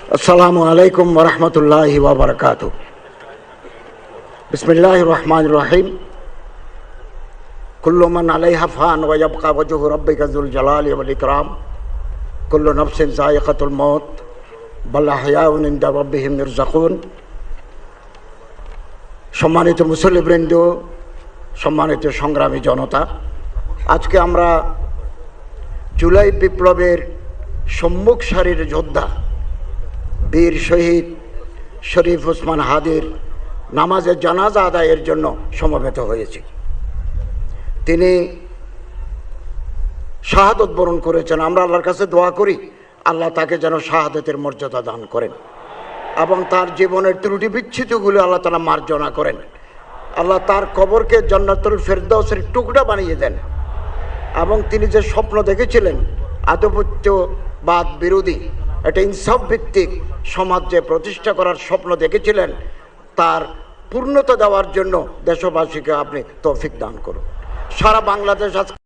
अस्सलामु अलैकुम वरहमतुल्लाहि वबरकातुहू। बिस्मिल्लाहिर रहमानिर रहीम। कुल्लु मन अलैहा फ़ान व यबक़ा वजहु रब्बिका ज़ुल जलाली वल इकराम। कुल्लु नफ्सिन ज़ाइक़तुल मौत बल अहयाउन इंदा रब्बिहिम युरज़क़ून। সম্মানিত মুসল্লিবৃন্দ, সম্মানিত সংগ্রামী জনতা, আজকে আমরা জুলাই বিপ্লবের সম্মুখ সারির যোদ্ধা বীর শহীদ শরীফ ওসমান হাদির নামাজে জানাজা আদায়ের জন্য সমবেত হয়েছি। তিনি শাহাদত বরণ করেছেন। আমরা আল্লাহর কাছে দোয়া করি আল্লাহ তাকে যেন শাহাদতের মর্যাদা দান করেন এবং তার জীবনের ত্রুটি বিচ্ছুতিগুলো আল্লাহ তাআলা মার্জনা করেন। আল্লাহ তার কবরকে জান্নাতুল ফেরদাউসের টুকরা বানিয়ে দেন এবং তিনি যে স্বপ্ন দেখেছিলেন আধিপত্যবাদ বিরোধী একটা ইনসাফ ভিত্তিক সমাজ যে প্রতিষ্ঠা করার স্বপ্ন দেখেছিলেন তার পূর্ণতা দেওয়ার জন্য দেশবাসীকে আপনি তৌফিক দান করুন। সারা বাংলাদেশ আজকে